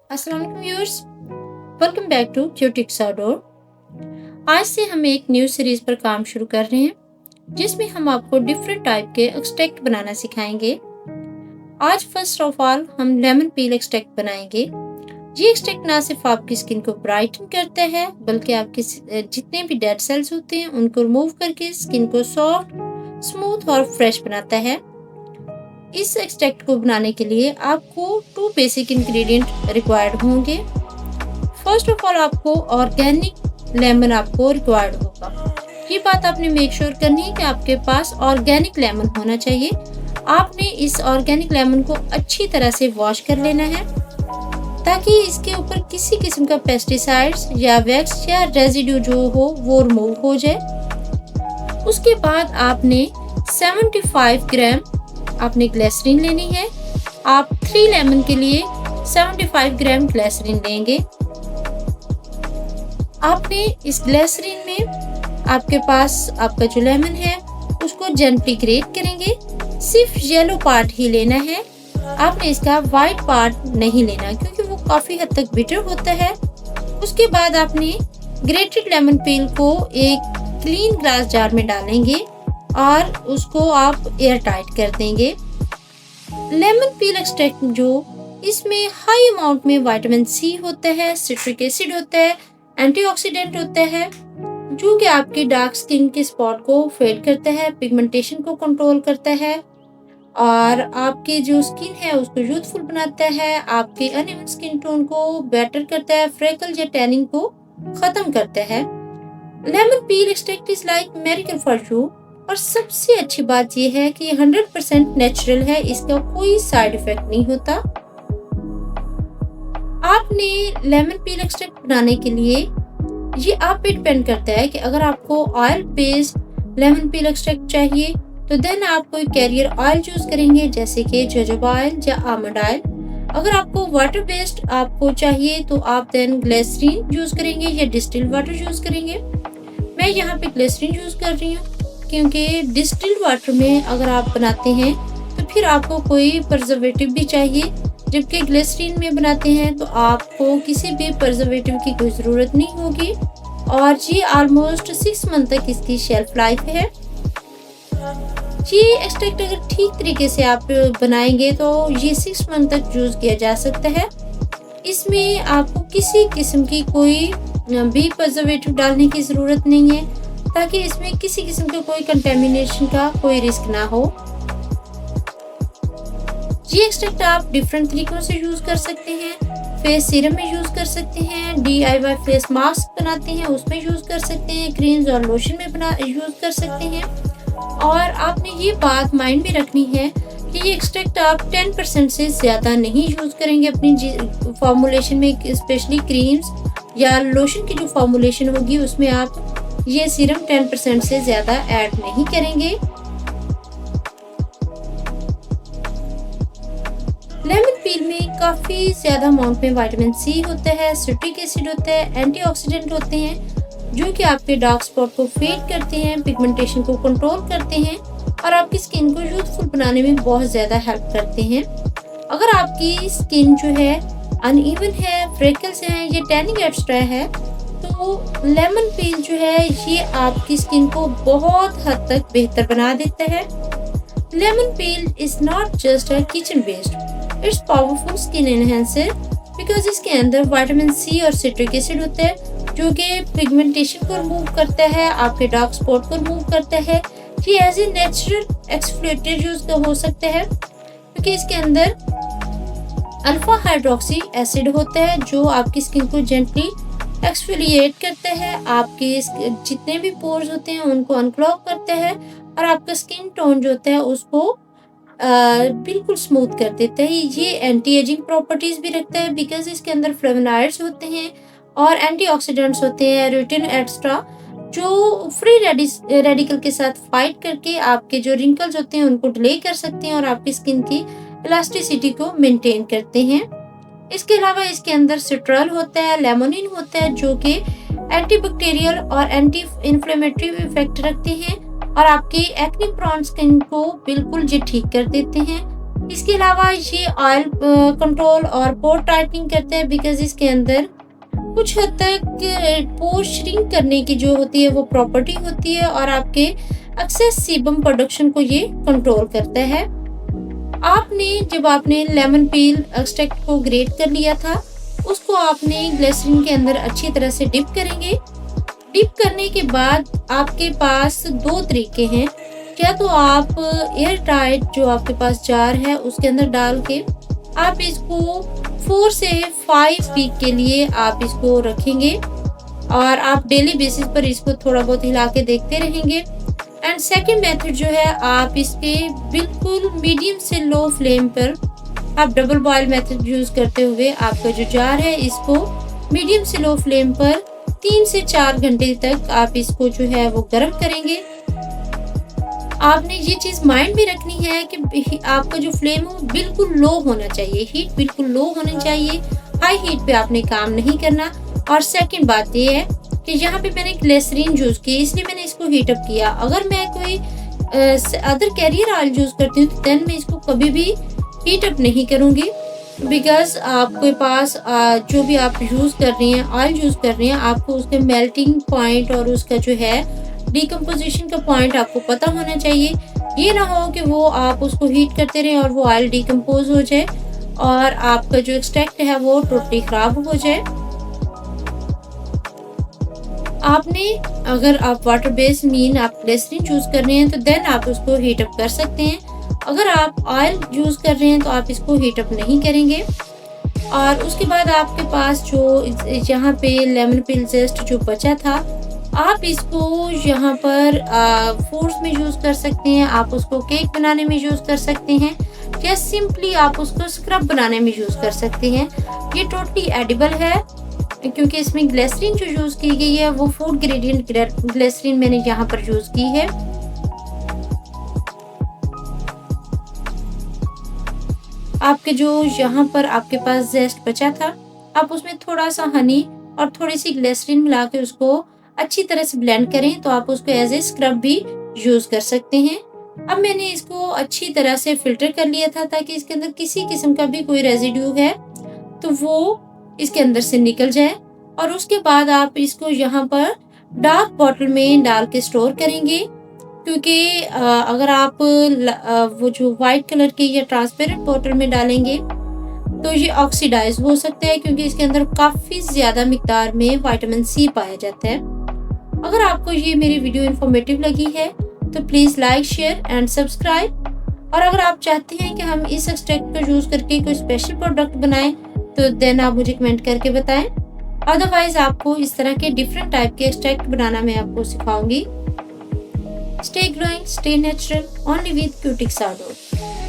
अस्सलाम वालेकुम viewers, welcome back to Cutix Outdoor. आज से हम एक न्यू सीरीज पर काम शुरू कर रहे हैं जिसमें हम आपको डिफरेंट टाइप के एक्सट्रैक्ट बनाना सिखाएंगे। आज फर्स्ट ऑफ ऑल हम लेमन पील एक्सट्रैक्ट बनाएंगे। ये एक्सट्रैक्ट ना सिर्फ आपकी स्किन को ब्राइटन करता है बल्कि आपके जितने भी डेड सेल्स होते हैं उनको रिमूव करके स्किन को सॉफ्ट, स्मूथ और फ्रेश बनाता है। इस एक्सट्रैक्ट को बनाने के लिए आपको 2 बेसिक इंग्रेडिएंट रिक्वायर्ड होंगे। फर्स्ट ऑफ ऑल आपको ऑर्गेनिक लेमन आपको रिक्वायर्ड होगा। ये बात आपने मेक श्योर करनी है कि आपके पास ऑर्गेनिक लेमन होना चाहिए। आपने इस ऑर्गेनिक लेमन को अच्छी तरह से वॉश कर लेना है ताकि इसके ऊपर किसी किस्म का पेस्टिसाइड्स या वैक्स या रेजिड्यू जो हो वो रिमूव हो जाए। उसके बाद आपने 75 ग्राम आपने ग्लिसरीन लेनी है। आप 3 लेमन के लिए 75 ग्राम ग्लिसरीन लेंगे। आपने इस ग्लिसरीन में आपके पास आपका जो लेमन है उसको जेंटली ग्रेट करेंगे। सिर्फ येलो पार्ट ही लेना है, आपने इसका वाइट पार्ट नहीं लेना क्योंकि वो काफ़ी हद तक बिटर होता है। उसके बाद आपने ग्रेटेड लेमन पील को एक क्लीन ग्लास जार में डालेंगे और उसको आप एयर टाइट कर देंगे। लेमन पील एक्सट्रैक्ट जो इसमें हाई अमाउंट में विटामिन सी होता है, सिट्रिक एसिड होता है, एंटीऑक्सीडेंट होता है जो कि आपकी डार्क स्किन के स्पॉट को फेड करता है, पिगमेंटेशन को कंट्रोल करता है और आपकी जो स्किन है उसको यूथफुल बनाता है, आपके अनइवन स्किन टोन को बेटर करता है, फ्रेकल या टैनिंग को खत्म करता है। Lemon peel extract is like miracle for you. और सबसे अच्छी बात यह है कि ये 100% नेचुरल है, इसका कोई साइड इफेक्ट नहीं होता। आपने लेमन पील एक्सट्रैक्ट बनाने के लिए ये आप पे डिपेंड करता है कि अगर आपको ऑयल बेस्ड लेमन पील एक्सट्रैक्ट चाहिए तो देन आप कोई कैरियर ऑयल चूज करेंगे जैसे कि जोजोबा ऑयल या आमंड ऑयल। अगर आपको वाटर बेस्ड आपको चाहिए तो आप देन ग्लिसरीन यूज करेंगे या डिस्टिल्ड वाटर यूज करेंगे। मैं यहाँ पे ग्लिसरीन यूज कर रही हूँ क्योंकि डिस्टिल्ड वाटर में अगर आप बनाते हैं तो फिर आपको कोई प्रिजर्वेटिव भी चाहिए, जबकि ग्लिसरीन में बनाते हैं तो आपको किसी भी प्रिजर्वेटिव की कोई ज़रूरत नहीं होगी और ये ऑलमोस्ट 6 मंथ तक इसकी शेल्फ लाइफ है। ये एक्सट्रैक्ट अगर ठीक तरीके से आप बनाएंगे तो ये 6 मंथ तक यूज़ किया जा सकता है। इसमें आपको किसी किस्म की कोई भी प्रिजर्वेटिव डालने की ज़रूरत नहीं है ताकि इसमें किसी किस्म का कोई कंटेमिनेशन का कोई रिस्क ना हो। ये एक्सट्रैक्ट आप डिफरेंट तरीकों से यूज कर सकते हैं। फेस सीरम में यूज कर सकते हैं, DIY फेस मास्क बनाते हैं उसमें यूज कर सकते हैं, क्रीम्स और लोशन में यूज कर सकते हैं। और आपने ये बात माइंड में रखनी है कि ये एक्सट्रैक्ट आप 10% से ज़्यादा नहीं यूज करेंगे अपनी फॉर्मुलेशन में, स्पेशली क्रीम्स या लोशन की जो फॉर्मुलेशन होगी उसमें आप ये सीरम 10% से ज़्यादा ऐड नहीं करेंगे। लेमन पील में काफ़ी ज़्यादा अमाउंट में विटामिन सी होता है, सिट्रिक एसिड होता है, एंटीऑक्सीडेंट होते हैं जो कि आपके डार्क स्पॉट को फेड करते हैं, पिगमेंटेशन को कंट्रोल करते हैं और आपकी स्किन को यूथफुल बनाने में बहुत ज़्यादा हेल्प करते हैं। अगर आपकी स्किन जो है अनइवन है, फ्रेकल्स हैं, ये टैनिंग एक्स्ट्रा है तो लेमन पील जो है ये आपकी स्किन को बहुत हद तक बेहतर बना देता है। Lemon peel is not just a kitchen waste, it's powerful skin enhancer because इसके अंदर विटामिन सी और सिट्रिक एसिड होता है जो कि पिगमेंटेशन को रिमूव करता है, आपके डार्क स्पॉट को रिमूव करता है। ये as a natural exfoliator use हो सकता है क्योंकि इसके अंदर अल्फा हाइड्रोक्सी एसिड होता है जो आपकी स्किन को जेंटली एक्सफोलिएट करता है, आपके जितने भी पोर्स होते हैं उनको अनक्लॉग करता है और आपका स्किन टोन जो होता है उसको बिल्कुल स्मूथ कर देता है। ये एंटी एजिंग प्रॉपर्टीज भी रखता है बिकॉज इसके अंदर फ्लेवोनॉइड्स होते हैं और एंटीऑक्सीडेंट्स होते हैं, रूटिन एक्स्ट्रा जो फ्री रेडिकल के साथ फाइट करके आपके जो रिंकल्स होते हैं उनको डिले कर सकते हैं और आपकी स्किन की इलास्टिसिटी को मेंटेन करते हैं। इसके अलावा इसके अंदर सिट्रल होता है, लेमोनिन होता है जो कि एंटीबैक्टीरियल और एंटी इन्फ्लेमेटरी इफेक्ट रखते हैं और आपकी एक्ने प्रोन स्किन को बिल्कुल जी ठीक कर देते हैं। इसके अलावा ये ऑयल कंट्रोल और पोर टाइटनिंग करता है, बिकॉज इसके अंदर कुछ हद तक पोर श्रिंक करने की जो होती है वो प्रॉपर्टी होती है और आपके एक्सेस सीबम प्रोडक्शन को ये कंट्रोल करता है। जब आपने लेमन पील एक्सट्रैक्ट को ग्रेट कर लिया था, उसको आपने ग्लिसरीन के अंदर अच्छी तरह से डिप करेंगे। डिप करने के बाद आपके पास दो तरीके हैं, या तो आप एयर टाइट जो आपके पास जार है उसके अंदर डाल के आप इसको 4 से 5 वीक के लिए आप इसको रखेंगे और आप डेली बेसिस पर इसको थोड़ा बहुत हिला के देखते रहेंगे। एंड सेकंड मेथड जो है, आप इस पे बिल्कुल मीडियम से लो फ्लेम पर आप डबल बॉयल मेथड यूज करते हुए आपका जो जार है इसको मीडियम से लो फ्लेम पर 3 से 4 घंटे तक आप इसको जो है वो गर्म करेंगे। आपने ये चीज माइंड में रखनी है कि आपका जो फ्लेम है वो बिल्कुल लो होना चाहिए, हीट बिल्कुल लो होनी चाहिए, हाई हीट पे आपने काम नहीं करना। और सेकंड बात ये है कि यहाँ पे मैंने ग्लिसरीन यूज की, इसलिए मैंने इसको हीट अप किया। अगर मैं कोई अदर कैरियर ऑयल यूज करती हूँ तो देन मैं इसको कभी भी हीट अप नहीं करूँगी, बिकॉज आपके पास जो भी आप यूज कर रही हैं, ऑयल यूज कर रही हैं, आपको उसके मेल्टिंग पॉइंट और उसका जो है डिकम्पोजिशन का पॉइंट आपको पता होना चाहिए। ये ना हो कि वो आप उसको हीट करते रहें और वो ऑयल डिकम्पोज हो जाए और आपका जो एक्सट्रैक्ट है वो टोटली खराब हो जाए। अगर आप वाटर बेस्ड मीन आप ग्लिसरीन यूज कर रहे हैं तो देन आप उसको हीट अप कर सकते हैं। अगर आप ऑयल यूज कर रहे हैं तो आप इसको हीट अप नहीं करेंगे। और उसके बाद आपके पास जो यहाँ पे लेमन पील जेस्ट जो बचा था, आप इसको यहाँ पर फूड्स में यूज कर सकते हैं, आप उसको केक बनाने में यूज कर सकते हैं, या सिंपली आप उसको स्क्रब बनाने में यूज कर सकते हैं। ये टोटली एडिबल है क्योंकि इसमें ग्लिसरीन जो यूज की गई है वो फूड ग्रेडियंट ग्लिसरीन मैंने यहाँ पर यूज की है। आपके जो यहाँ पर आपके पास जेस्ट बचा था, आप उसमें थोड़ा सा हनी और थोड़ी सी ग्लिसरीन मिला के उसको अच्छी तरह से ब्लेंड करें तो आप उसको एज ए स्क्रब भी यूज कर सकते हैं। अब मैंने इसको अच्छी तरह से फिल्टर कर लिया था ताकि इसके अंदर किसी किस्म का भी कोई रेजिड्यू है तो वो इसके अंदर से निकल जाए। और उसके बाद आप इसको यहाँ पर डार्क बॉटल में डाल के स्टोर करेंगे, क्योंकि अगर आप वो जो व्हाइट कलर की या ट्रांसपेरेंट बॉटल में डालेंगे तो ये ऑक्सीडाइज हो सकता है, क्योंकि इसके अंदर काफ़ी ज़्यादा मिकदार में विटामिन सी पाया जाता है। अगर आपको ये मेरी वीडियो इन्फॉर्मेटिव लगी है तो please like, share and subscribe. और अगर आप चाहते हैं कि हम इस एक्सट्रैक्ट को यूज़ करके कोई स्पेशल प्रोडक्ट बनाएं तो देन आप मुझे कमेंट करके बताएं। अदरवाइज आपको इस तरह के डिफरेंट टाइप के एक्सट्रैक्ट बनाना मैं आपको सिखाऊंगी। Stay glowing, stay natural, only with Cutix outdoor.